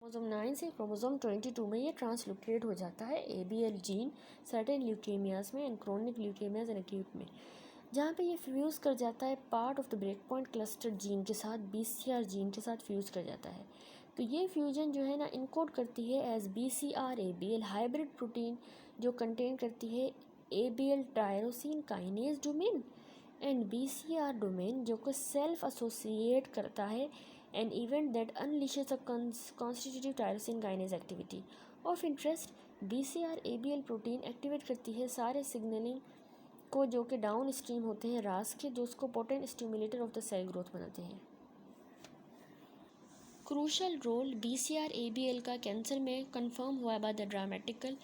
Chromosome 9 से chromosome 22 में ये ट्रांसलोकेट हो जाता है ABL जीन सर्टेन ल्यूकेमियाज में एंड क्रोनिक ल्यूकेमियाज एंड एक्यूट में, जहाँ पे ये फ्यूज़ कर जाता है part of the break point cluster gene के साथ BCR जीन के साथ फ्यूज़ कर जाता है। तो ये फ्यूजन जो है ना इनकोड करती है as BCR ABL hybrid protein जो कंटेन करती है ABL tyrosine kinase domain and BCR domain जो को सेल्फ एसोसिएट करता है an event that unleashes a constitutive tyrosine kinase activity of interest। BCR-ABL protein activate करती है सारे सिग्नलिंग को जो कि डाउन स्ट्रीम होते हैं रास के, जो उसको potent stimulator of the cell growth बनाते हैं। क्रूशल रोल BCR-ABL का कैंसर में कंफर्म हुआ by the dramatical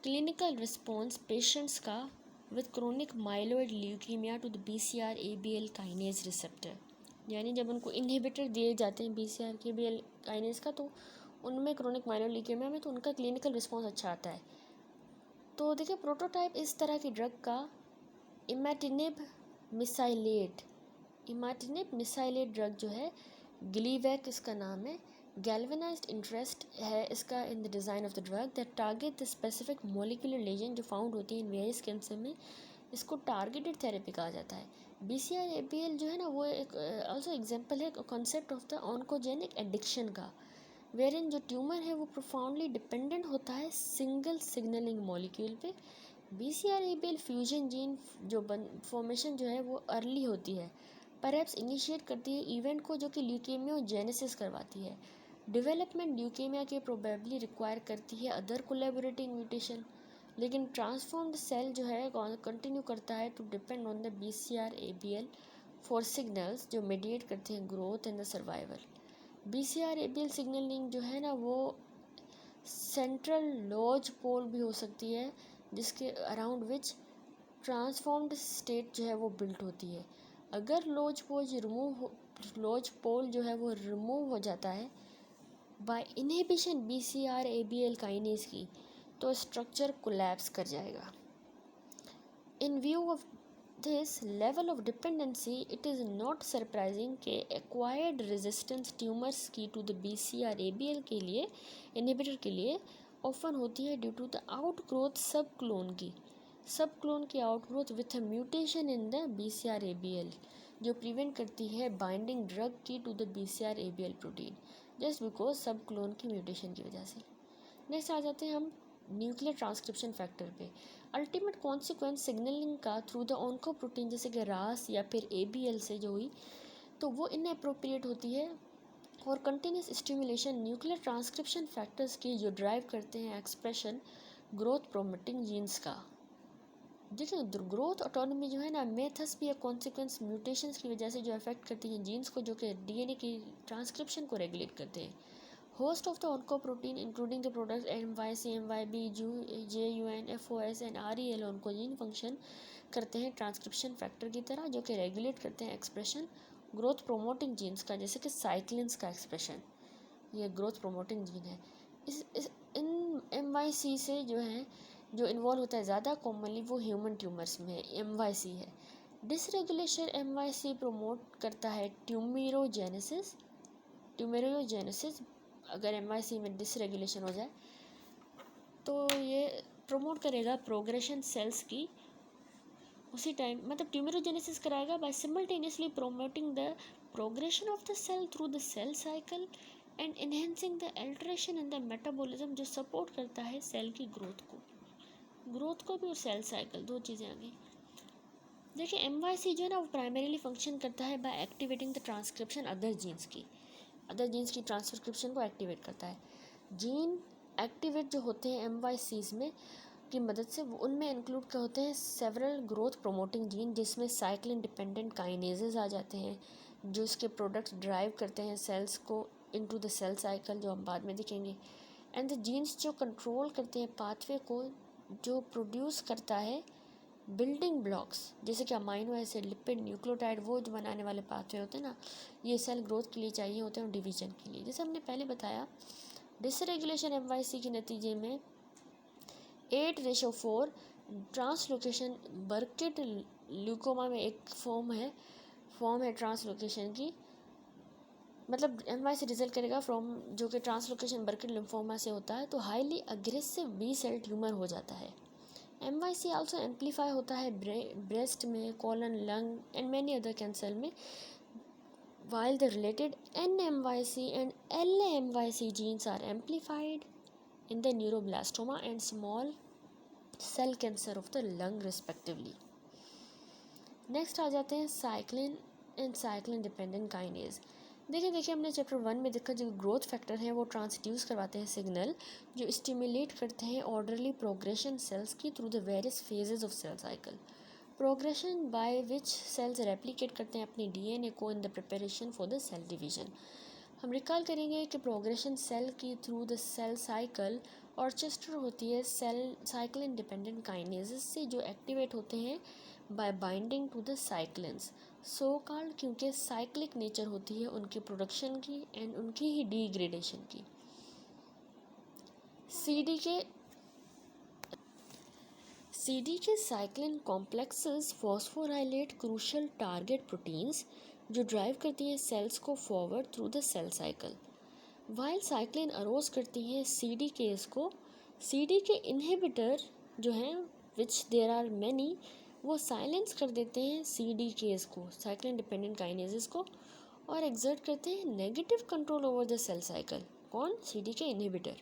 clinical response patients का with chronic myeloid leukaemia to the BCR-ABL kinase receptor, यानी जब उनको इनहिबिटर दिए जाते हैं BCR-ABL काइनेज का तो उनमें क्रोनिक माइलोइड ल्यूकेमिया में तो उनका क्लिनिकल रिस्पॉन्स अच्छा आता है। तो देखिए प्रोटोटाइप इस तरह की ड्रग का इमैटिनिब मिसाइलेट ड्रग जो है ग्लीवैक इसका नाम है। गैल्वेनाइज्ड इंटरेस्ट है इसका in the design of the drug that target the specific molecular lesion जो फाउंड होती है इन वेरियस कैंसर में, इसको टारगेटेड थेरेपी कहा जाता है। BCR-ABL जो है ना वो एक ऑल्सो एग्जांपल है concept of the oncogenic addiction का, वेरिन जो ट्यूमर है वो प्रोफाउंडली डिपेंडेंट होता है सिंगल सिग्नलिंग मॉलिक्यूल पे। BCR-ABL फ्यूजन जीन जो फॉर्मेशन जो है वो अर्ली होती है, परहैप्स इनिशिएट करती है इवेंट को जो कि ल्यूकेमियोजेनेसिस करवाती है। डेवलपमेंट ल्यूकेमिया के प्रोबेबली रिक्वायर करती है अदर कोलैबोरेटिंग म्यूटेशन, लेकिन ट्रांसफॉर्म्ड सेल जो है कंटिन्यू करता है to depend on the BCR-ABL for signals जो मेडिएट करते हैं growth and the survival. BCR-ABL signalling जो है ना वो सेंट्रल लॉज पोल भी हो सकती है जिसके अराउंड विच ट्रांसफॉर्म्ड स्टेट जो है वो बिल्ट होती है। अगर लॉज पोल जो है वो रिमूव हो जाता है बाय इनहिबिशन BCR-ABL काइनेज की तो स्ट्रक्चर कोलैप्स कर जाएगा। इन view of this level of dependency, it is not surprising कि acquired resistance tumors की to the BCR-ABL के लिए inhibitor के लिए often होती है due to the outgrowth subclone की outgrowth with a mutation in the BCR-ABL जो prevent करती है binding drug की to the BCR-ABL protein just because subclone की mutation की वजह से। नेक्स्ट आ जाते हैं हम न्यूक्लियर ट्रांसक्रिप्शन फैक्टर पे। अल्टीमेट कॉन्सिक्वेंस सिग्नलिंग का थ्रू द ऑन्कोप्रोटीन जैसे कि रास या फिर ABL से जो हुई तो वो इनअप्रोप्रिएट होती है और continuous stimulation nuclear transcription factors की जो ड्राइव करते हैं एक्सप्रेशन ग्रोथ प्रोमोटिंग जीन्स का। देखिए ग्रोथ ऑटोनॉमी जो है ना मेथस भी कॉन्सिक्वेंस म्यूटेशंस की वजह से जो अफेक्ट करती हैं जीन्स को जो कि DNA की ट्रांसक्रिप्शन को रेगुलेट करते हैं। Host of the oncoprotein including the products MYC, MYB, JUN, FOS and REL oncogene function करते हैं ट्रांसक्रिप्शन फैक्टर की तरह जो कि रेगुलेट करते हैं एक्सप्रेशन ग्रोथ प्रोमोटिंग जीन्स का, जैसे कि साइक्लिन्स का एक्सप्रेशन ये ग्रोथ प्रोमोटिंग जीन है। इन MYC से जो है जो इन्वॉल्व होता है ज़्यादा कॉमनली वो ह्यूमन ट्यूमर्स में MYC है। डिसरेगुलेशन MYC प्रोमोट करता है ट्यूमेरोजेनेसिस अगर MYC में डिसरेगुलेशन हो जाए तो ये प्रमोट करेगा प्रोग्रेशन सेल्स की उसी टाइम, मतलब ट्यूमेरोजेनेसिस कराएगा by simultaneously promoting the progression of the cell through the cell cycle and enhancing the alteration in the metabolism जो सपोर्ट करता है सेल की ग्रोथ को भी और सेल साइकिल दो चीज़ें आ गई। देखिए MYC जो है ना वो प्राइमरीली फंक्शन करता है by activating the transcription other genes की ट्रांसक्रिप्शन को एक्टिवेट करता है। जीन एक्टिवेट जो होते हैं MYCs में की मदद से वो उनमें इंक्लूड क्या होते हैं सेवरल ग्रोथ प्रोमोटिंग जीन जिसमें साइक्लिन डिपेंडेंट काइनेजेस आ जाते हैं जो इसके प्रोडक्ट्स ड्राइव करते हैं सेल्स को इनटू द सेल साइकिल जो हम बाद में देखेंगे। एंड द जीन्स जो कंट्रोल करते हैं पाथवे को जो प्रोड्यूस करता है बिल्डिंग ब्लॉक्स जैसे कि अमाइनो एसिड लिपिड न्यूक्लियोटाइड वो जो बनाने वाले पाथवे होते हैं ना ये सेल ग्रोथ के लिए चाहिए होते हैं डिवीजन के लिए। जैसे हमने पहले बताया डिसरेगुलेशन MYC के नतीजे में 8:4 ट्रांसलोकेशन बर्किट ल्यूकोमा में एक फॉर्म है ट्रांसलोकेशन की मतलब एम से रिजल्ट करेगा फ्रॉम, जो कि ट्रांसलोकेशन बर्किट लिम्फोमा से होता है, तो highly aggressive B cell tumour हो जाता है। MYC आल्सो एम्पलीफाई होता है ब्रेस्ट में, colon, lung and many other cancer में, while the related NMYC and LAMYC genes are amplified in the neuroblastoma and small cell cancer of the lung respectively. Next आ जाते हैं cyclin and cyclin dependent kinase. देखिए हमने chapter 1 में देखा जो growth factor हैं वो ट्रांसड्यूस करवाते हैं सिग्नल जो स्टिमुलेट करते हैं ऑर्डरली प्रोग्रेशन सेल्स की through the various phases of cell cycle. Progression by which cells replicate करते हैं अपनी DNA को in the preparation for the cell division. हम रिकॉल करेंगे कि प्रोग्रेशन सेल की through the cell cycle orchestrate होती है सेल साइक्लिन डिपेंडेंट काइनेजेस से, जो एक्टिवेट होते हैं by binding to the cyclins, so called, क्योंकि साइक्लिक नेचर होती है उनके प्रोडक्शन की एंड उनकी ही डिग्रेडेशन की। CD K cyclin complexes phosphorylate crucial target proteins जो ड्राइव करती हैं सेल्स को forward through the cell cycle. While cyclin arouse करती हैं CD केस को, CD के इनहिबिटर जो हैं विच देयर आर मैनी, वो साइलेंस कर देते हैं CD केस को, साइक्लिन डिपेंडेंट काइनेजेस को, और एक्सर्ट करते हैं negative control over the cell cycle. कौन? CD K inhibitor.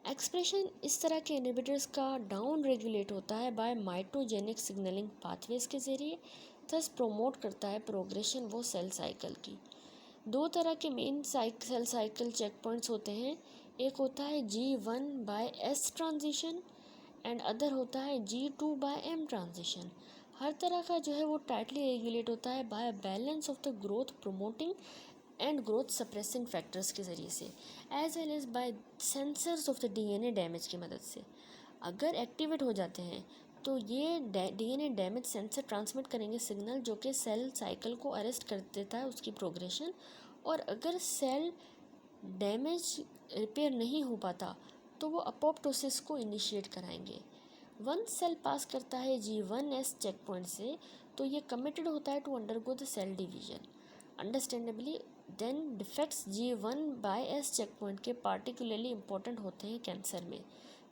एक्सप्रेशन इस तरह के इनहिबिटर्स का डाउन रेगुलेट होता है बाय माइटोजेनिक सिग्नलिंग पाथवेज के ज़रिए, थस प्रोमोट करता है प्रोग्रेशन वो सेल साइकिल की। दो तरह के main cell cycle checkpoints होते हैं, एक होता है G1/S ट्रांजिशन एंड अदर होता है G2/M ट्रांजिशन। हर तरह का जो है वो टाइटली रेगुलेट होता है by balance of the growth promoting and growth suppressing factors के ज़रिए से, as well as by sensors of the DNA damage की मदद से। अगर एक्टिवेट हो जाते हैं तो ये DNA डैमेज सेंसर ट्रांसमिट करेंगे सिग्नल जो कि सेल साइकिल को अरेस्ट कर देता है उसकी प्रोग्रेशन, और अगर सेल डैमेज रिपेयर नहीं हो पाता तो वो अपोप्टोसिस को इनिशिएट कराएंगे। वन सेल पास करता है G1S चेक पॉइंट से तो ये कमिटेड होता है to undergo the cell division. Understandably then defects G1/S checkpoint के पार्टिकुलरली इंपॉर्टेंट होते हैं कैंसर में,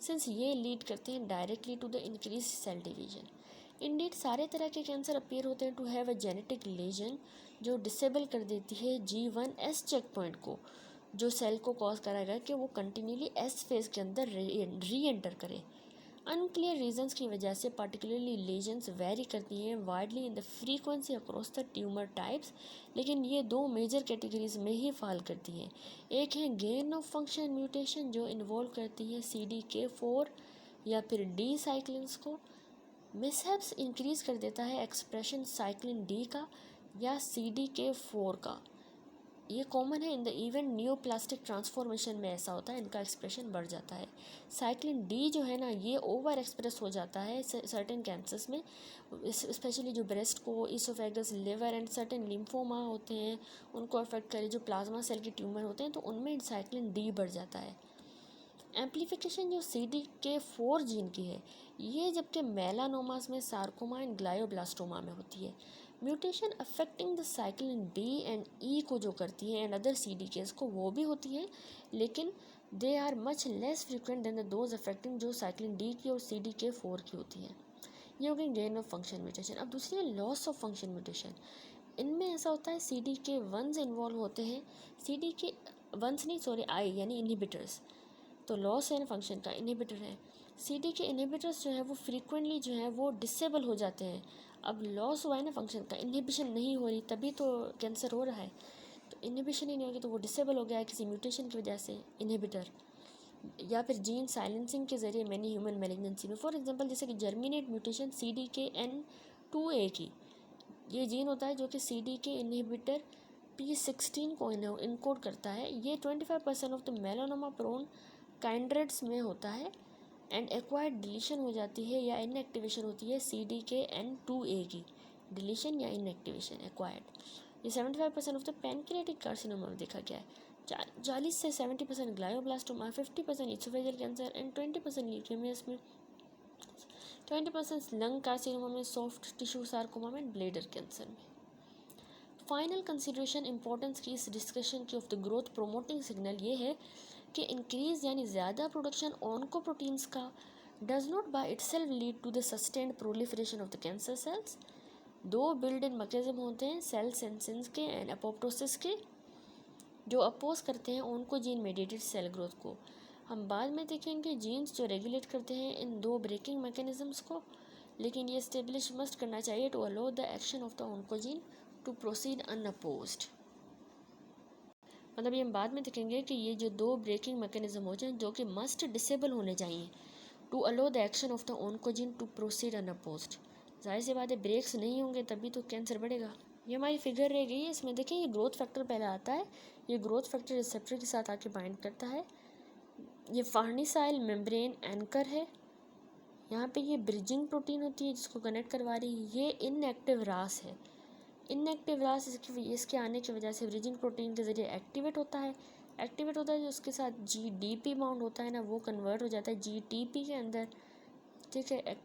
सिंस ये लीड करते हैं directly to the increase cell division. Indeed सारे तरह के कैंसर अपीयर होते हैं to have a genetic lesion जो डिसेबल कर देती है G1S चेक पॉइंट को, जो सेल को कॉज कराएगा कि वो कंटिन्यूली S फेज के अंदर री एंटर करे। अनक्लियर रीजंस की वजह से पार्टिकुलरली लेजन्स वेरी करती हैं widely in the frequency across the tumour types, लेकिन ये दो मेजर कैटेगरीज में ही फॉल करती हैं। एक है गेन ऑफ फंक्शन म्यूटेशन जो इन्वॉल्व करती है CDK4 या फिर D साइक्लिन्स को, मिसहैप्स इंक्रीज कर देता है एक्सप्रेशन साइक्लिन D का या CDK4 का। ये कॉमन है in the even neoplastic transformation में ऐसा होता है, इनका एक्सप्रेशन बढ़ जाता है। साइक्लिन D जो है ना ये ओवर एक्सप्रेस हो जाता है सर्टेन कैंसर्स में, स्पेशली जो ब्रेस्ट को, oesophagus, liver and certain lymphoma होते हैं उनको अफेक्ट करे, जो प्लाज्मा सेल के ट्यूमर होते हैं तो उनमें साइक्लिन D बढ़ जाता है। एम्प्लीफिकेशन जो CDK4 जीन की है ये जबकि मेलानोमास में, सार्कोमा एंड ग्लायोब्लास्टोमा में होती है। Mutation affecting the cyclin D and E को जो करती है एंड अदर CDKs को वो भी होती है, लेकिन they are much less frequent than the those affecting जो साइक्लिन D की और CDK4 की होती है। ये हो गई गेन ऑफ फंक्शन म्यूटेशन। अब दूसरी है लॉस ऑफ फंक्शन म्यूटेशन। इनमें ऐसा होता है CDK1 इन्वॉल्व होते हैं, I यानी इनहिबिटर्स, तो लॉस है ना फंक्शन का, इनहिबिटर है। CD के इनहिबिटर्स जो है वो फ्रीक्वेंटली जो है वो डिसेबल हो जाते हैं। अब लॉस हुआ है ना फंक्शन का, इनहिबिशन नहीं हो रही तभी तो कैंसर हो रहा है, तो इनहिबिशन ही नहीं होगी तो वो डिसेबल हो गया है किसी म्यूटेशन की वजह से, इनहिबिटर या फिर जीन साइलेंसिंग के ज़रिए मैनी ह्यूमन मेलिग्नेंसी में। फॉर एग्जांपल जैसे कि जर्मिनेट म्यूटेशन CDKN2A की, ये जीन होता है जो कि CD के इनहिबिटर P16 को इनकोड करता है। ये 25% ऑफ द मेलानोमा प्रोन काइंड्रेट्स में होता है एंड एक्वायर्ड डिलीशन हो जाती है या इनएक्टिवेशन होती है CDKN2A की, डिलीशन या इनएक्टिवेशन एक्वायर्ड। ये 75% ऑफ द पैनक्रियाटिक कार्सिनोमा में देखा गया है। 40 से 70% glioblastoma, 50% oesophageal cancer and 20% leukaemias में, 20% लंग कार्सिनोमा में, सॉफ्ट टिश्यू सार्कोमा में, ब्लैडर कैंसर में। फाइनल कंसिडरेशन इंपॉर्टेंस की इस डिस्कशन की of the growth promoting signal ये है कि इंक्रीज यानी ज़्यादा प्रोडक्शन ऑन्कोप्रोटीन्स का does not by itself lead to the sustained proliferation of the cancer cells. दो बिल्ड इन मैकेनिज्म होते हैं सेल सेंसिस के एंड अपोप्टोसिस के, जो अपोज करते हैं ऑन्कोजीन मेडिएटेड सेल ग्रोथ को। हम बाद में देखेंगे जीन्स जो रेगुलेट करते हैं इन दो ब्रेकिंग मैकेनिज्म्स को, लेकिन ये स्टेब्लिश मस्ट करना चाहिए to allow the action of the oncogene to proceed unopposed. मतलब ये हम बाद में देखेंगे कि ये जो दो ब्रेकिंग मैकेनिज्म होते हैं जो कि मस्ट डिसेबल होने चाहिए to allow the action of the oncogene to proceed unopposed. जाहिर सी बात है ब्रेक्स नहीं होंगे तभी तो कैंसर बढ़ेगा। ये हमारी फिगर रह गई है, इसमें देखें ये ग्रोथ फैक्टर पहले आता है, ये ग्रोथ फैक्टर रिसेप्टर के साथ आके बाइंड करता है, ये फार्निसाइल मेम्ब्रेन एंकर है, यहाँ पे ये ब्रिजिंग प्रोटीन होती है जिसको कनेक्ट करवा रही है, ये इनएक्टिव रास है। इनएक्टिव रास इसके आने की वजह से ब्रिजिंग प्रोटीन के ज़रिए एक्टिवेट होता है जो उसके साथ GDP बाउंड होता है ना वो कन्वर्ट हो जाता है GTP के अंदर, ठीक है।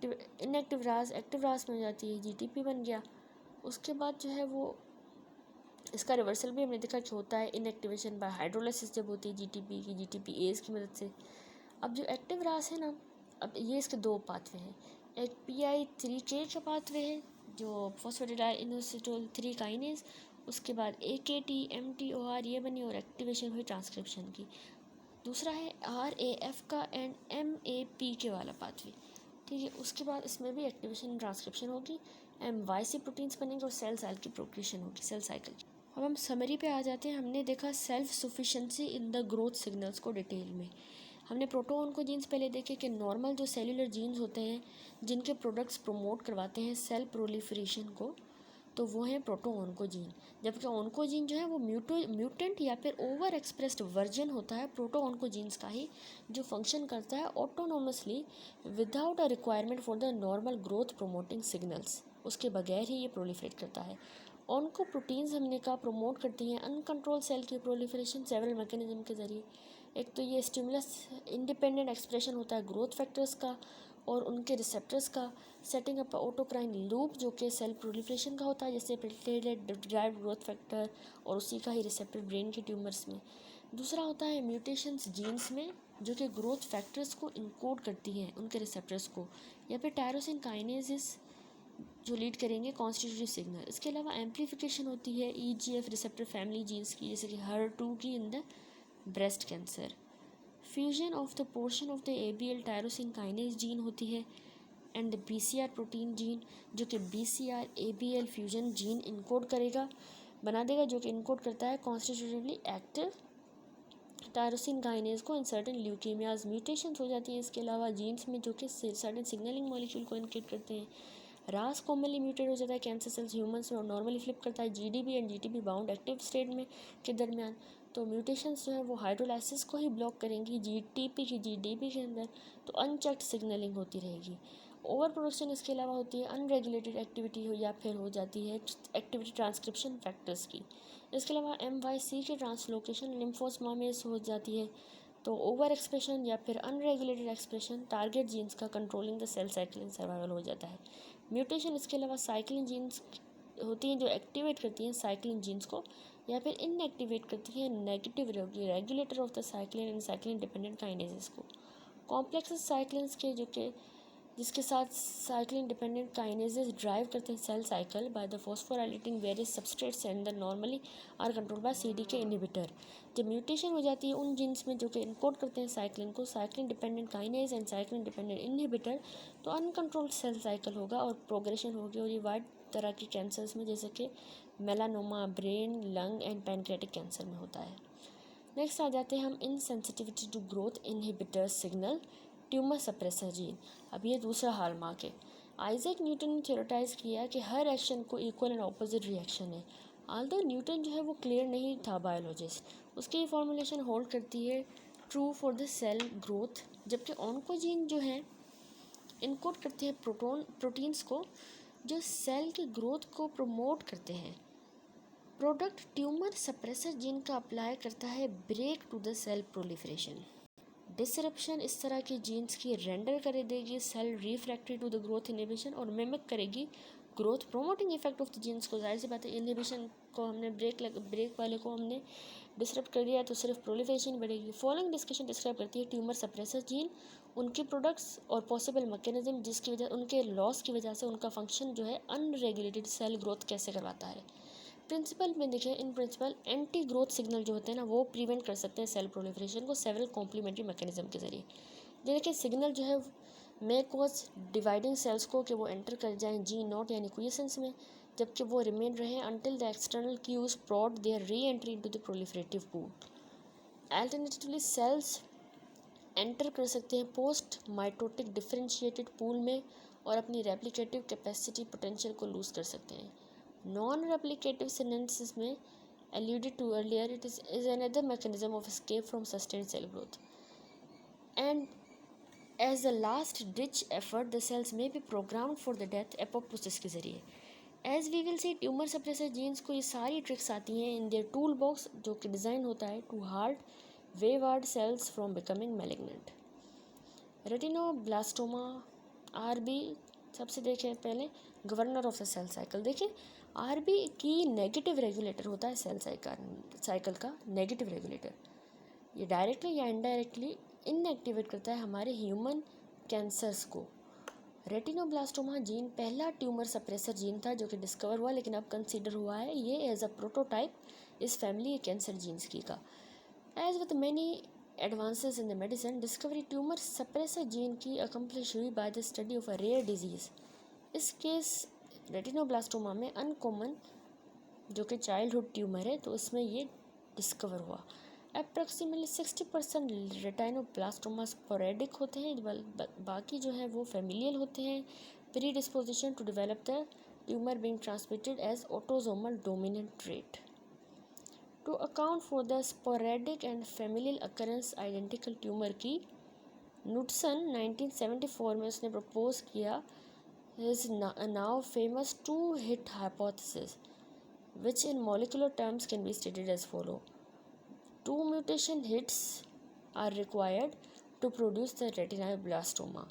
इनएक्टिव रास एक्टिव रास में हो जाती है, GTP बन गया। उसके बाद जो है वो इसका रिवर्सल भी हमने देखा कि होता है इनएक्टिवेशन बाय हाइड्रोलाइसिस जब होती है GTP की GTPase की मदद से। अब जो एक्टिव रास है ना, अब ये इसके दो पाथवे हैं, एक PI3K का पाथवे है जो फॉस्फेटिडाइइनोसिटोल 3 काइनेज, उसके बाद AKT MTOR ये बनी और एक्टिवेशन हुई ट्रांसक्रिप्शन की। दूसरा है RAF का एंड MAPK वाला पाथवे, ठीक है। उसके बाद इसमें भी एक्टिवेशन ट्रांसक्रिप्शन होगी, MYC प्रोटीन्स बनेंगे और सेल साइकिल की प्रोक्रिएशन होगी, सेल साइकिल। अब हम समरी पे आ जाते हैं। हमने देखा self sufficiency in the growth signals को डिटेल में। हमने प्रोटोऑन्कोजीन्स पहले देखे कि नॉर्मल जो सेल्यूलर जीन्स होते हैं जिनके प्रोडक्ट्स प्रमोट करवाते हैं सेल प्रोलिफरेशन को, तो वो हैं प्रोटोऑन्कोजीन। जबकि ऑन्कोजीन जो है वो म्यूटेंट या फिर ओवर एक्सप्रेस्ड वर्जन होता है प्रोटोऑन्कोजीन्स का ही, जो फंक्शन करता है autonomously without a requirement for the normal growth promoting signals, उसके बगैर ही ये प्रोलिफरेट करता है। ऑन्कोप्रोटीन्स हमने कहा प्रमोट करती हैं अनकंट्रोल सेल की प्रोलिफरेशन सेवरल मैकेनिज्म के ज़रिए। एक तो ये स्टिमुलस इंडिपेंडेंट एक्सप्रेशन होता है ग्रोथ फैक्टर्स का और उनके रिसेप्टर्स का, सेटिंग अप ऑटोक्राइन लूप जो कि सेल प्रोलिफरेशन का होता है जैसे प्लेटलेट ड्राइव ग्रोथ फैक्टर और उसी का ही रिसेप्टर ब्रेन के ट्यूमर्स में। दूसरा होता है म्यूटेशंस जीन्स में जो कि ग्रोथ फैक्टर्स को इनकोड करती हैं उनके रिसेप्टर्स को, या फिर टायरोसिन काइनेसिस जो लीड करेंगे कॉन्स्टिट्यूटिव सिग्नल। इसके अलावा एम्पलीफिकेशन होती है EGF रिसेप्टर फैमिली जीन्स की, जैसे कि HER2 की in the breast cancer. Fusion of the portion of the ABL tyrosine kinase gene होती है and the BCR protein gene जो कि BCR ABL fusion gene encode बना देगा, जो कि इनकोड करता है कॉन्स्टिट्यूटिवली एक्टिव टायरोसिन काइनेज को इन सर्टेन ल्यूकीमियाज। म्यूटेशंस हो जाती हैं इसके अलावा जीन्स में जो कि सर्टेन सिग्नलिंग मॉलिक्यूल को इनकेट करते हैं। रास कॉमनली म्यूटेट हो जाता है कैंसर सेल्स ह्यूमंस में और नॉर्मली फ्लिप करता है GDP and GTP bound active state में के दरमियान। तो म्यूटेशंस जो है वो हाइड्रोलाइसिस को ही ब्लॉक करेंगी GTP की GDP के अंदर, तो अनचेक्ड सिग्नलिंग होती रहेगी। ओवर प्रोडक्शन इसके अलावा होती है अनरेगुलेटेड एक्टिविटी हो या फिर हो जाती है एक्टिविटी ट्रांसक्रिप्शन फैक्टर्स की। इसके अलावा MYC की ट्रांसलोकेशन लिम्फोसमा में हो जाती है। तो ओवर एक्सप्रेशन या फिर अनरेगुलेटेड एक्सप्रेशन टारगेट जीन्स का controlling the cell cycle in survival हो जाता है। म्यूटेशन इसके अलावा साइक्लिन जीन्स होती हैं जो एक्टिवेट करती हैं साइक्लिन जीन्स को या फिर इनएक्टिवेट करती हैं negative regulator of the cyclin and cyclin dependent kinases को। कॉम्प्लेक्स साइक्लिन्स के जिसके साथ साइक्लिन डिपेंडेंट काइनेजेस ड्राइव करते हैं cell cycle by the phosphorylating various substrates and the normally are control by CDK inhibitor. जब mutation हो जाती है उन जीन्स में जो कि इनकोड करते हैं साइक्लिन को, cyclin dependent kinase and cyclin dependent inhibitor, तो अनकंट्रोल्ड सेल साइकिल होगा और प्रोग्रेशन होगी, और ये वाइड तरह के कैंसर्स में जैसे कि melanoma, brain, lung and pancreatic cancer में होता है। नेक्स्ट आ जाते हैं हम insensitivity to growth inhibitor signal tumour suppressor gene. अब ये दूसरा हॉलमार्क है। आइजैक न्यूटन ने थ्योरेटाइज किया कि हर एक्शन को इक्वल एंड ऑपोजिट रिएक्शन है। आल्दो न्यूटन जो है वो क्लियर नहीं था बायोलॉजिस्ट, उसकी ये फॉर्मुलेशन होल्ड करती है true for the cell growth, जबकि ऑन्कोजीन जो है इनकोड करते हैं प्रोटीन्स को जो सेल की ग्रोथ को प्रमोट करते हैं। प्रोडक्ट ट्यूमर सप्रेसर जीन का अप्लाई करता है brake to the cell proliferation. Disruption इस तरह की जीन्स की रेंडर कर देगी cell refractory to the growth inhibition और मिमिक करेगी growth promoting effect of the genes को, जाहिर सी बात है इनहिबिशन को हमने ब्रेक वाले को हमने डिस्टर्ब कर दिया तो सिर्फ प्रोलिफरेशन बढ़ेगी। फॉलोइंग डिस्कशन डिस्क्राइब करती है ट्यूमर सप्रेसर जीन, उनके प्रोडक्ट्स और पॉसिबल मैकेनिज्म जिसकी वजह उनके लॉस की वजह से उनका फंक्शन जो है अनरेगुलेटेड सेल ग्रोथ कैसे करवाता है। प्रिंसिपल में देखें, in principle anti growth signal जो होते हैं ना वो प्रिवेंट कर सकते हैं सेल प्रोलिफरेशन को सेवरल कॉम्प्लीमेंट्री मैकेनिज्म के जरिए। देखिए सिग्नल जो है मे कॉज डिवाइडिंग सेल्स को कि वो एंटर कर जाएं जी नॉट यानी क्विसेंस में, जबकि वो रिमेन रहे until the external cues prod their reentry into the proliferative pool. Alternatively cells enter कर सकते हैं पोस्ट माइटोटिक डिफरेंशिएटेड पूल में और अपनी रेप्लिकेटिव कैपेसिटी पोटेंशियल को लूज कर सकते हैं। नॉन रेप्लिकेटिव सिनेंसिस में alluded to earlier, it is another mechanism of escape from sustained cell growth. And as a last ditch effort, the cells may be programmed for the death apoptosis के ज़रिए। As we will see, tumour suppressor jeans को ये सारी tricks आती हैं in their tool box जो कि design होता है to hard wayward cells from becoming malignant. Retinoblastoma RB सबसे देखें पहले governor of the cell cycle. देखिए आरबी की नेगेटिव रेगुलेटर होता है सेल साइकिल का नेगेटिव रेगुलेटर। ये डायरेक्टली या इनडायरेक्टली इनएक्टिवेट करता है हमारे ह्यूमन कैंसर्स को। रेटिनोब्लास्टोमा जीन पहला ट्यूमर सप्रेसर जीन था जो कि डिस्कवर हुआ लेकिन अब कंसीडर हुआ है ये एज अ प्रोटोटाइप इस फैमिली कैंसर जीन्स की का। As with many advances in the medicine, discovery tumour suppressor gene की अकम्प्लिश हुई by the study of a rare disease. इस केस रेटिनोब्लास्टोमा में अनकॉमन जो कि चाइल्डहुड ट्यूमर है तो इसमें ये डिस्कवर हुआ। अप्रॉक्सीमेटली 60% रेटिनोब्लास्टोमा स्पोरेडिक होते हैं, बाकी जो है वो फेमिलियल होते हैं। Predisposition to develop the tumour being transmitted as autosomal dominant trait. To account for the sporadic and familial occurrence identical tumour की नुटसन 1974 में उसने प्रपोज किया his now famous two-hit hypothesis, which in molecular terms can be stated as follow. 2 mutation hits are required to produce the retinoblastoma.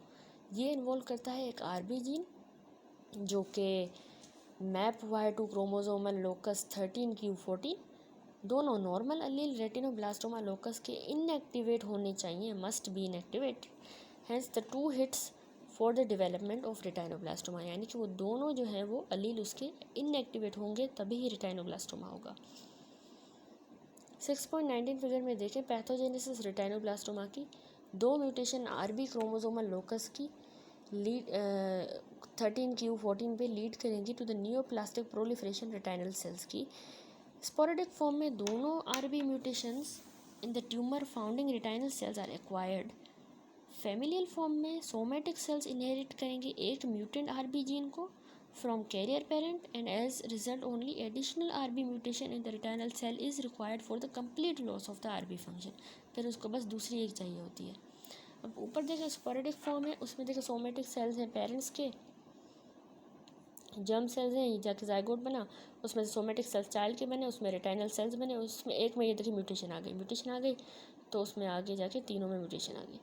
ये involve करता है एक RB gene जो कि मैप हुआ है टू क्रोमोसोमल लोकस 13q14। दोनों नॉर्मल अलील रेटिनोब्लास्टोमा लोकस के इनएक्टिवेट होने चाहिए, must be inactivate. Hence the 2 hits for the development of retinoblastoma, यानी कि वो दोनों जो है वो अलील उसके इनएक्टिवेट होंगे तभी ही रेटिनोब्लास्टोमा होगा। 6.19 फिगर में देखें पैथोजेनेसिस रेटिनोब्लास्टोमा की 2 म्यूटेशन आरबी क्रोमोसोमल लोकस की लीड 13q14 पे लीड करेंगी to the neoplastic proliferation retinal cells की। स्पोरेडिक फॉर्म में दोनों RB mutations in the tumour founding retinal cells are acquired. Familial form में सोमेटिक सेल्स इनहेरिट करेंगे एक म्यूटेंट आरबी जीन को from carrier parent and as result only additional RB mutation in the retinal cell is required for the complete loss of the RB function. फिर उसको बस दूसरी एक चाहिए होती है। अब ऊपर देखें स्पोरेडिक फॉर्म है उसमें देखें सोमेटिक सेल्स हैं पेरेंट्स के, जर्म सेल्स हैं, ये जाके जाइगोट बना, उसमें से सोमेटिक सेल्स चाइल्ड के बने, उसमें रेटिनल सेल्स बने, उसमें एक में ये देखिए म्यूटेशन आ गई तो उसमें आगे जाके तीनों में म्यूटेशन आ गई।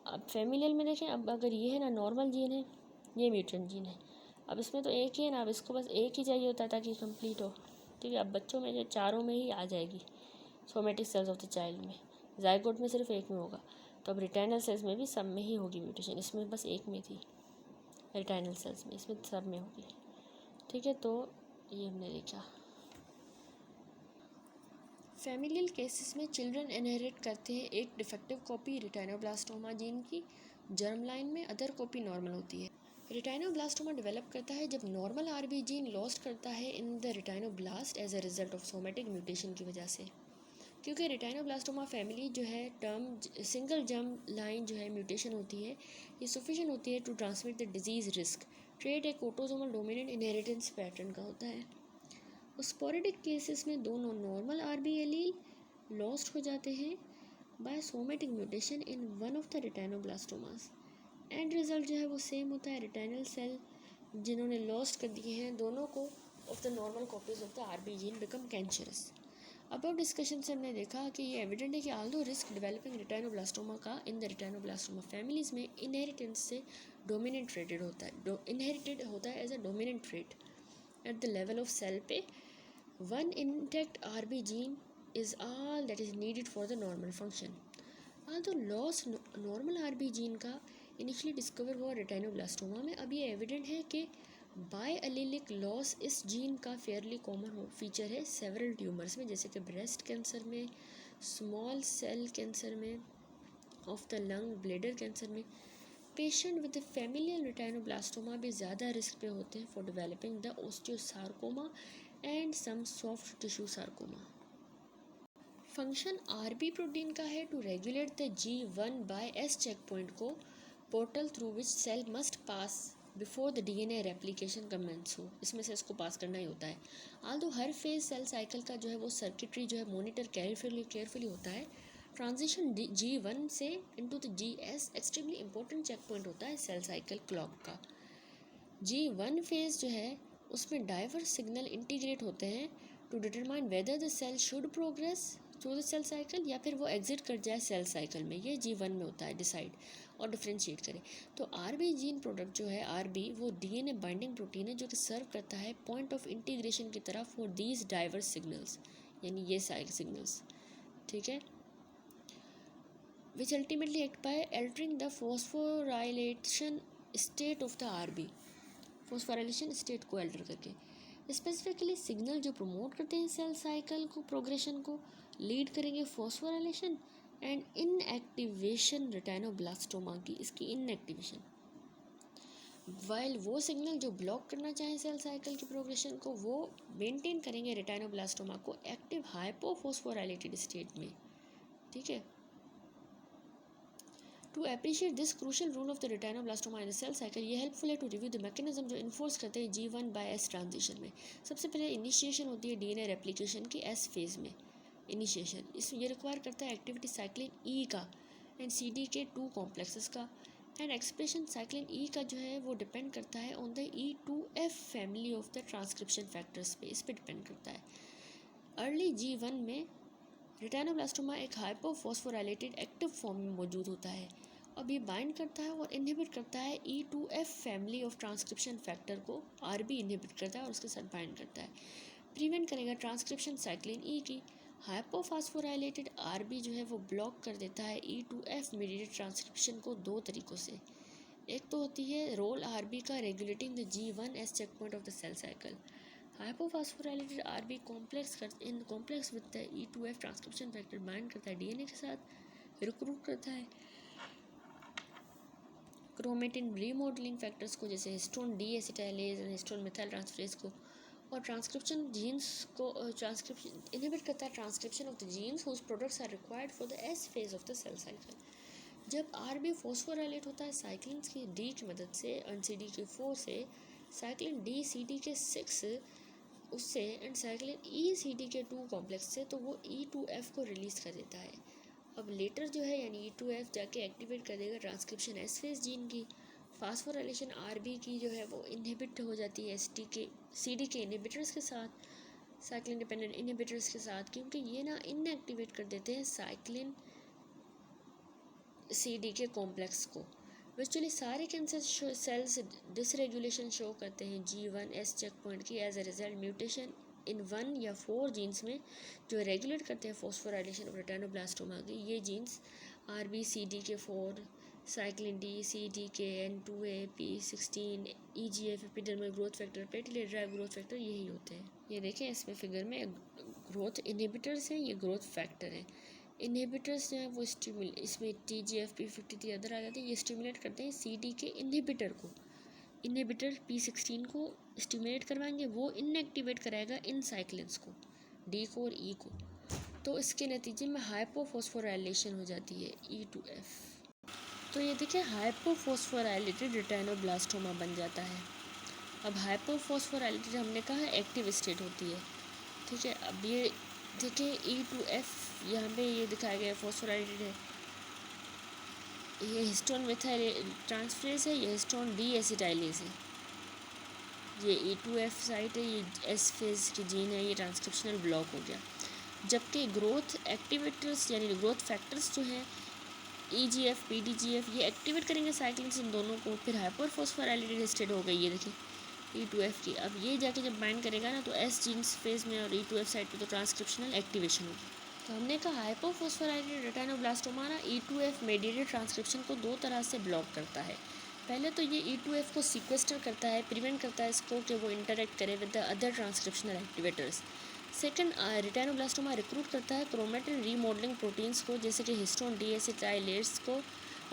अब फेमिलियल में देखें, अब अगर ये है ना नॉर्मल जीन है, ये म्यूटेंट जीन है, अब इसमें तो एक ही है ना, अब इसको बस एक ही चाहिए होता है ताकि कंप्लीट हो। ठीक है, अब बच्चों में जो चारों में ही आ जाएगी somatic cells of the child में, जाइगोट में सिर्फ एक में होगा। तो अब रेटिनल सेल्स में भी सब में ही होगी म्यूटेशन, इसमें बस एक में थी रेटिनल सेल्स में, इसमें सब में होगी। ठीक है, तो ये हमने देखा। फैमिलियल केसेस में चिल्ड्रन इनहेरिट करते हैं एक डिफेक्टिव कॉपी रेटिनोब्लास्टोमा जीन की जर्म लाइन में, अदर कॉपी नॉर्मल होती है। रेटिनोब्लास्टोमा डेवलप करता है जब नॉर्मल आरबी जीन लॉस्ट करता है in the retinoblast as a result of somatic mutation की वजह से। क्योंकि रेटिनोब्लास्टोमा फैमिली जो है टर्म सिंगल जर्म लाइन जो है म्यूटेशन होती है, ये सफिशिएंट होती है to transmit the disease risk. Trait एक ऑटोसोमल डोमिनेंट इनहेरिटेंस पैटर्न का होता है। स्पोरेडिक केसेस में दोनों नॉर्मल आरबी एलील लॉस्ट हो जाते हैं by somatic mutation in one of the retinoblastomas. And result जो है वो सेम होता है, रेटिनल सेल जिन्होंने लॉस्ट कर दिए हैं दोनों को of the normal copies of the RB gene become cancerous. About discussion से हमने देखा कि ये एविडेंट है कि आल्दो रिस्क डेवलपिंग रेटिनोब्लास्टोमा का इन द रेटिनोब्लास्टोमा फैमिलीज में इनहेरिटेंस से डोमिनेंट ट्रेटेड होता है, इनहेरिटेड होता है as a dominant trait. At the level of cell पे one intact RB gene is all that is needed for the normal function. तो loss normal RB gene का initially discover हुआ retinoblastoma में। अब ये एविडेंट है कि बाय एलिलिक लॉस इस जीन का फेयरली कॉमन फीचर है सेवरल ट्यूमर्स में, जैसे कि ब्रेस्ट कैंसर में, स्मॉल सेल कैंसर में of the lung, bladder cancer में। पेशेंट विद फैमिलियल रेटिनोब्लास्टोमा भी ज़्यादा रिस्क पे होते हैं for developing the osteosarcoma and some soft tissue sarcoma. Function RB protein का है to regulate the G1/S checkpoint को, portal through which cell must pass before the DNA replication commences हो, इसमें से इसको पास करना ही होता है। आल्दो हर फेज सेल साइकिल का जो है वो सर्किटरी जो है मॉनिटर केयरफुली होता है। ट्रांजिशन G1 से into the GS extremely important checkpoint होता है सेल साइकिल क्लॉक का। G1 फेज जो है उसमें डाइवर्स सिग्नल इंटीग्रेट होते हैं to determine whether the cell should progress through the cell cycle या फिर वो एग्जिट कर जाए सेल साइकिल में। ये G1 में होता है डिसाइड और डिफ्रेंशिएट करे। तो आरबी जीन प्रोडक्ट जो है आरबी वो DNA बाइंडिंग प्रोटीन है जो कि सर्व करता है पॉइंट ऑफ इंटीग्रेशन की तरफ फॉर दीज डाइवर्स सिग्नल्स, यानी ये सारे सिग्नल्स, ठीक है, which ultimately act by altering the phosphorylation state of the RB, phosphorylation state को अल्टर करके। स्पेसिफिकली सिग्नल जो प्रमोट करते हैं सेल साइकिल को प्रोग्रेशन को लीड करेंगे फॉस्फोराइलेशन एंड इनएक्टिवेशन रेटिनोब्लास्टोमा की, इसकी इनएक्टिवेशन। वाइल वो सिग्नल जो ब्लॉक करना चाहें सेल साइकिल की प्रोग्रेशन को वो मेंटेन करेंगे रेटिनोब्लास्टोमा को एक्टिव हाइपोफॉस्फोराइलेटेड स्टेट में, ठीक है। To appreciate this crucial role of the retinoblastoma in the cell cycle, ये हेल्पफुल है टू रिव्यू द मैकेनिज्म जो इन्फोर्स करते हैं G1/S ट्रांजिशन में। सबसे पहले इनिशिएशन होती है DNA रेप्लिकेशन की S फेज में। इनिशिएशन इसमें ये रिक्वायर करता है एक्टिविटी साइक्लिन E का एंड CDK2 कॉम्प्लेक्सेस का, एंड एक्सप्रेशन साइक्लिन E का जो है वो डिपेंड करता है on the E2F family of the transcription factors पे, इस पर डिपेंड करता है। अर्ली G1 में रेटिनोब्लास्टोमा एक हाइपोफॉस्फोराइलेटेड एक्टिव फॉर्म में मौजूद होता है। अब ये बाइंड करता है और इनहिबिट करता है E2F family of transcription factor को, आरबी इनहिबिट करता है और उसके साथ बाइंड करता है, प्रिवेंट करेगा ट्रांसक्रिप्शन साइक्लिन E की। हाइपोफॉस्फोराइलेटेड आरबी जो है वो ब्लॉक कर देता है E2F मीडिएटेड ट्रांसक्रिप्शन को दो तरीक़ों से। एक तो होती है रोल आरबी का regulating the G1/S checkpoint of the cell cycle. Hypophosphorylated RB complex with the E2F transcription factor bind करता है DNA के साथ, रिक्रूट करता है क्रोमेटिन रीमॉडलिंग फैक्टर्स को, जैसे histone deacetylase and histone methyltransferase को, और ट्रांसक्रिप्शन जीन्स को ट्रांसक्रिप्शन इनहिबिट करता है transcription of the genes whose products are required for the S phase of the cell cycle. जब आरबी फॉस्फोराइलेट होता है साइक्लिन की D की मदद से एंड CDK4 से, साइक्लिन D CDK6 उससे and cyclin E CDK2 complex से, तो वो E2F को रिलीज़ कर देता है। अब लेटर जो है यानी E2F जाके एक्टिवेट कर देगा ट्रांसक्रिप्शन S फेज जीन की। फास्फोराइलेशन आरबी की जो है वो इनहिबिट हो जाती है CDK इनहिबिटर्स के साथ, साइक्लिन डिपेंडेंट इनहिबिटर्स के साथ, क्योंकि ये ना इनएक्टिवेट कर देते हैं साइक्लिन CDK कॉम्प्लेक्स को। वर्चुअली सारे कैंसर सेल्स डिसरेगुलेशन शो करते हैं G1/S चेक पॉइंट की as a result mutation in 1 या 4 जीन्स में जो रेगुलेट करते हैं फॉस्फोराइलेशन ऑफ रेटिनोब्लास्टोमा की। ये genes RB CDK4, cyclin D, CDKN2A, P16, EGF, epidermal growth factor, platelet drive growth factor, यही होते हैं। ये देखें इसमें फिगर में ग्रोथ इनहिबिटर्स हैं, ये ग्रोथ फैक्टर हैं। इनहिबिटर्स जो है वो इसमें TGF P53 अदर आ जाते हैं, ये स्टिमुलेट करते हैं CDK इनहिबिटर को। इनहिबिटर P16 को स्टिमुलेट करवाएंगे, वो इनएक्टिवेट कराएगा इन साइक्लिन्स को, D को और E को, तो इसके नतीजे में हाइपोफॉस्फोराइलेशन हो जाती है E2F। तो ये देखिए हाइपोफॉस्फोराइलेटेड रेटिनोब्लास्टोमा बन जाता है। अब हाइपोफॉस्फोराइलेटेड हमने कहा एक्टिव स्टेट होती है, ठीक है। अब ये देखिए E2F यहाँ पे ये दिखाया गया फॉस्फोराइलेटेड है, ये हिस्टोन मेथाइल ट्रांसफरेज है, ये हिस्टोन डी एसिटाइलेज है, ये E2F साइट है, ये S फेज की जीन है, ये ट्रांसक्रिप्शनल ब्लॉक हो गया। जबकि ग्रोथ एक्टिवेटर्स यानी ग्रोथ फैक्टर्स जो हैं EGF PDGF ये एक्टिवेट करेंगे साइक्लिन्स इन दोनों को, फिर हाइपरफॉस्फोराइलेटेड स्टेट हो गई। ये देखिए E2F की। अब ये जाके जब बाइंड करेगा ना तो S जीन्स फेज में और E2F साइड पे तो ट्रांसक्रिप्शनल एक्टिवेशन होगी। तो हमने कहा हाइपोफॉस्फोराइलेटेड रेटिनोब्लास्टोमा ना E2F मेडिएटेड ट्रांसक्रिप्शन को दो तरह से ब्लॉक करता है। पहले तो ये E2F को सीक्वेस्टर करता है, प्रिवेंट करता है इसको कि वो इंटरेक्ट करे with the other transcriptional activators. Second, retinoblastoma recruit करता है क्रोमेटिन रीमॉडलिंग प्रोटीन्स को, जैसे कि हिस्टोन डीएसिटाइलेट्स को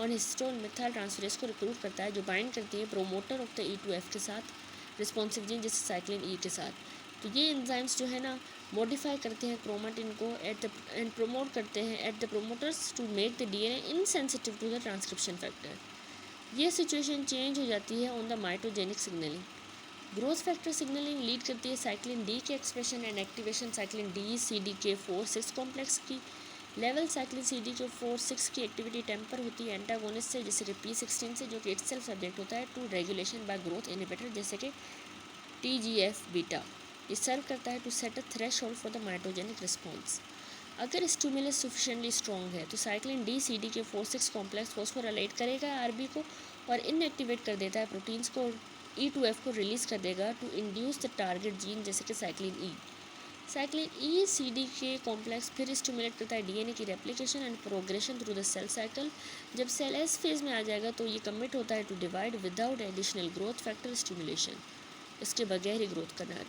और हिस्टोन मिथाइल ट्रांसफरेज को रिक्रूट करता है, जो बाइंड करती है प्रोमोटर ऑफ द E2F के साथ रिस्पॉन्सिव जीन जैसे साइक्लिन ई के साथ। तो ये एंजाइम्स जो है ना मॉडिफाई करते हैं क्रोमेटिन को एंड प्रमोट करते हैं at the promoters to make the DNA insensitive to the transcription factor. ये सिचुएशन चेंज हो जाती है on the mitogenic signalling. Growth factor signalling lead करती है साइक्लिन डी के expression and activation cyclin D CDK4/6 complex की। Level cyclin CDK4/6 की activity temper होती है एंटागोनिस्ट से, जैसे कि P16 से, जो कि इटसेल्फ सब्जेक्ट होता है to regulation by growth inhibitor जैसे कि TGF बीटा। ये सर्व करता है to set a threshold for the mitogenic response. अगर स्टिमुलस सफिशिएंटली स्ट्रॉन्ग है तो cyclin D CDK4/6 complex phosphorylate करेगा आरबी को और इनएक्टिवेट कर देता है प्रोटीन्स को, E2F को रिलीज़ कर देगा to induce the target gene जैसे कि cyclin E. Cyclin E CDK complex फिर स्टिमुलेट करता है डीएनए की replication and progression through the cell cycle. जब सेल एस फेज में आ जाएगा तो ये कमिट होता है to divide without additional growth factor stimulation, इसके बगैर ही ग्रोथ करना है।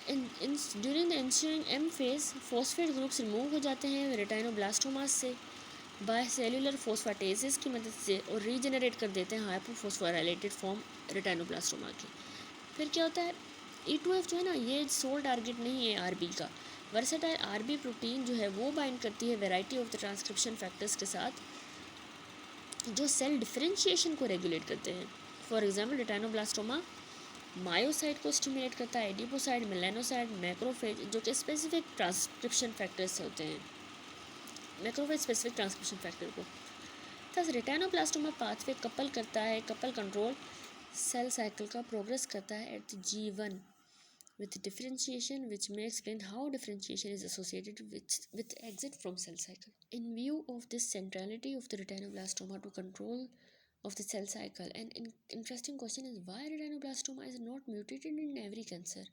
During the ensuing M phase phosphate groups remove हो जाते हैं रेटिनोब्लास्टोमास से बाय सेलुलर फोस्फाटेजेस की मदद से और रीजनरेट कर देते हैं हाइपोफॉस्फोराइलेटेड फॉर्म रेटिनोब्लास्टोमा की। फिर क्या होता है, E2F जो है ना ये सोल टारगेट नहीं है आरबी का। वर्सेटाइल आरबी प्रोटीन जो है वो बाइंड करती है variety of the transcription factors के साथ जो सेल डिफरेंशिएशन को रेगुलेट करते हैं। फॉर एग्जांपल रेटिनोब्लास्टोमा मायोसाइट को स्टिमुलेट करता है, एडिपोसाइट, मेलानोसाइट, मैक्रोफेज, जो कि स्पेसिफिक ट्रांसक्रिप्शन फैक्टर्स होते हैं, मैक्रोफेज स्पेसिफिक ट्रांसक्रिप्शन फैक्टर को। थस रेटिनोब्लास्टोमा पाथवे कपल करता है, कपल कंट्रोल सेल साइकिल का प्रोग्रेस करता है eight G1 with differentiation, which may explain how differentiation is associated with exit from cell cycle. In view of this centrality of the retinoblastoma to control of the cell cycle, an interesting question is why retinoblastoma is not mutated in every cancer.